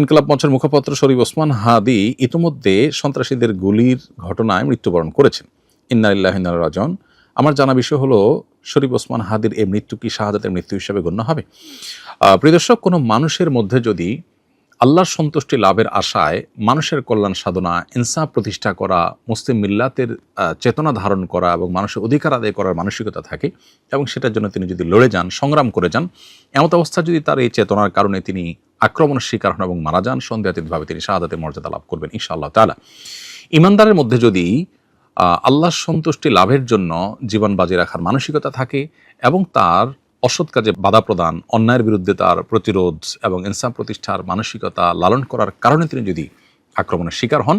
ইনকিলাব মঞ্চের মুখপাত্র শরীফ ওসমান হাদি ইতিমধ্যে সন্ত্রাসীদের গুলির ঘটনায় মৃত্যুবরণ করেছেন। ইন্না লিল্লাহি ওয়া ইন্না ইলাইহি রাজিউন। আমার জানা বিষয় হলো, শরীফ ওসমান হাদির এই মৃত্যু কি শাহাদাতের মৃত্যু হিসেবে গণ্য হবে? প্রিয় দর্শক, কোনো মানুষের মধ্যে যদি আল্লাহর সন্তুষ্টি লাভের আশায় মানুষের কল্যাণ সাধনা, ইনসাফ প্রতিষ্ঠা করা, মুসলিম মিল্লাতের চেতনা ধারণ করা এবং মানুষের অধিকার আদায় করার মানসিকতা থাকে এবং সেটার জন্য তিনি যদি লড়ে যান, সংগ্রাম করে যান, এমত অবস্থা যদি তার এই চেতনার কারণে তিনি আক্রমণের শিকার হন এবং মারা যান, সন্দেহাতীতভাবে তিনি শাহাদাতের মর্যাদা লাভ করবেন ইনশাআল্লাহ তাআলা। ইমানদারের মধ্যে যদি আল্লাহর সন্তুষ্টি লাভের জন্য জীবন বাজি রাখার মানসিকতা থাকে এবং তার অসৎ কাজে বাধা প্রদান, অন্যায়ের বিরুদ্ধে তার প্রতিরোধ এবং ইনসাফ প্রতিষ্ঠার মানসিকতা লালন করার কারণে তিনি যদি আক্রমণের শিকার হন,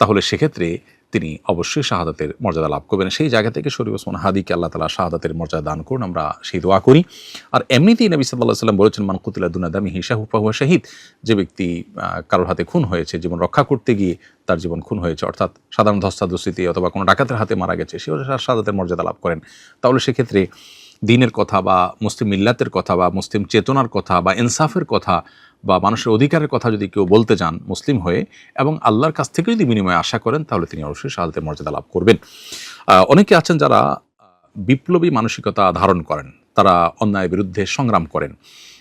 তাহলে সেক্ষেত্রে তিনি অবশ্যই শাহাদাতের মর্যাদা লাভ করবেন। সেই জায়গা থেকে শরীফ ওসমান হাদিকে আল্লাহ তাআলা শাহাদাতের মর্যাদা দান করুন, আমরা সেই দোয়া করি। আর এমনিতেই নবী সাল্লাল্লাহু আলাইহি ওয়াসাল্লাম বলেছেন, মান কুতিলা দুনা দামিহি ফাহুয়া শাহীদ। যে ব্যক্তি কারোর হাতে খুন হয়েছে, জীবন রক্ষা করতে গিয়ে তার জীবন খুন হয়েছে, অর্থাৎ সাধারণ ধস্তাধস্তিতে অথবা কোনো ডাকাতের হাতে মারা গেছে, সেও শাহাদাতের মর্যাদা লাভ করেন। তাহলে সেক্ষেত্রে দ্বীনের কথা বা মুসলিম মিল্লাতের কথা বা মুসলিম চেতনার কথা বা ইনসাফের কথা বা মানুষের অধিকারের কথা যদি কেউ বলতে যান মুসলিম হয়ে এবং আল্লাহর কাছ থেকে যদি বিনিময়ে আশা করেন, তাহলে তিনি অবশ্যই শাহাদাতের মর্যাদা লাভ করবেন। অনেকে আছেন যারা বিপ্লবী মানসিকতা ধারণ করেন, তারা অন্যায়ের বিরুদ্ধে সংগ্রাম করেন,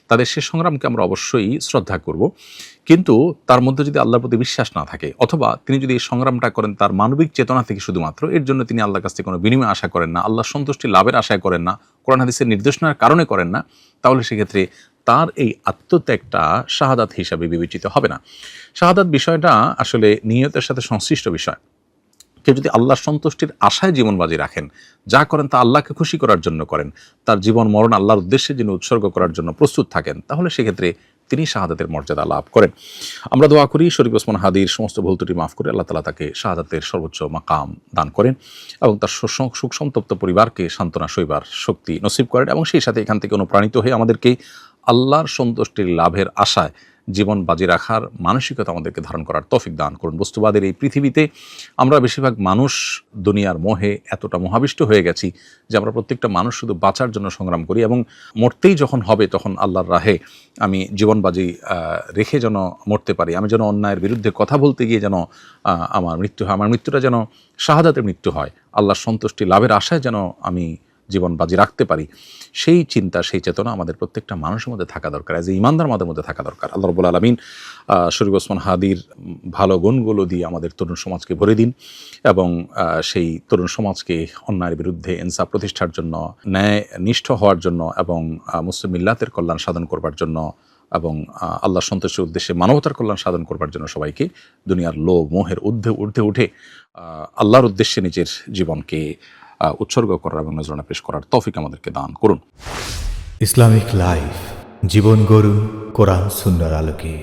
তাদের সে সংগ্রামকে আমরা অবশ্যই শ্রদ্ধা করব। কিন্তু তার মধ্যে যদি আল্লাহর প্রতি বিশ্বাস না থাকে, অথবা তিনি যদি এই সংগ্রামটা করেন তার মানবিক চেতনা থেকে শুধুমাত্র, এর জন্য তিনি আল্লাহর কাছ থেকে কোনো বিনিময় আশা করেন না, আল্লাহর সন্তুষ্টি লাভের আশায় করেন না, কোরআন হাদিসের নির্দেশনার কারণে করেন না, তাহলে সেক্ষেত্রে তার এই আত্মত্যাগটা শাহাদাত হিসাবে বিবেচিত হবে না। শাহাদাত বিষয়টা আসলে নিয়তের সাথে সংশ্লিষ্ট বিষয়। কেউ যদি আল্লাহর সন্তুষ্টির আশায় জীবন বাজি রাখেন, যা করেন তা আল্লাহকে খুশি করার জন্য করেন, তার জীবন মরণ আল্লাহর উদ্দেশ্যে যিনি উৎসর্গ করার জন্য প্রস্তুত থাকেন, তাহলে সেক্ষেত্রে তিনি শাহাদাতের মর্যাদা লাভ করেন। আমরা দোয়া করি শরীফ ওসমান হাদির সমস্ত ভুল ত্রুটি মাফ করে আল্লাহ তাআলা তাকে শাহাদাতের সর্বোচ্চ মাকাম দান করেন এবং তার সুখ সন্তপ্ত পরিবারকে সান্ত্বনা সইবার শক্তি নসিব করেন এবং সেই সাথে এখান থেকে অনুপ্রাণিত হয়ে আমাদেরকে আল্লাহর সন্তুষ্টির লাভের আশায় জীবন বাজি রাখার মানসিকতা আমাদেরকে ধারণ করার তৌফিক দান করুন। বস্তুবাদের এই পৃথিবীতে আমরা বেশিরভাগ মানুষ দুনিয়ার মোহে এতটা মোহাবিষ্ট হয়ে গেছি যে আমরা প্রত্যেকটা মানুষ শুধু বাঁচার জন্য সংগ্রাম করি এবং মরতেই যখন হবে তখন আল্লাহর রাহে আমি জীবন বাজি রেখে যেন মরতে পারি, আমি যেন অন্যায়ের বিরুদ্ধে কথা বলতে গিয়ে যেন আমার মৃত্যু হয়, আমার মৃত্যুটা যেন শাহাদাতের মৃত্যু হয়, আল্লাহর সন্তুষ্টি লাভের আশায় যেন আমি জীবন বাজি রাখতে পারি, সেই চিন্তা, সেই চেতনা আমাদের প্রত্যেকটা মানুষের মধ্যে থাকা দরকার, এজ এ ইমানদার আমাদের মধ্যে থাকা দরকার। আল্লাহ রাব্বুল আলামিন শরীফ ওসমান হাদির ভালো গুণগুলো দিয়ে আমাদের তরুণ সমাজকে ভরে দিন এবং সেই তরুণ সমাজকে অন্যায়ের বিরুদ্ধে ইনসাফ প্রতিষ্ঠার জন্য, ন্যায় নিষ্ঠ হওয়ার জন্য এবং মুসলিম মিল্লাতের কল্যাণ সাধন করবার জন্য এবং আল্লাহর সন্তুষ্টির উদ্দেশ্যে মানবতার কল্যাণ সাধন করবার জন্য সবাইকে দুনিয়ার লোভ মোহের ঊর্ধ্বে উঠে আল্লাহর উদ্দেশ্যে নিজের জীবনকে উৎসর্গ করার এবং নজরানা পেশ করার তৌফিক আমাদেরকে দান করুন। ইসলামিক লাইফ, জীবন গড়ুন কোরআন সুন্নাহর আলোকে।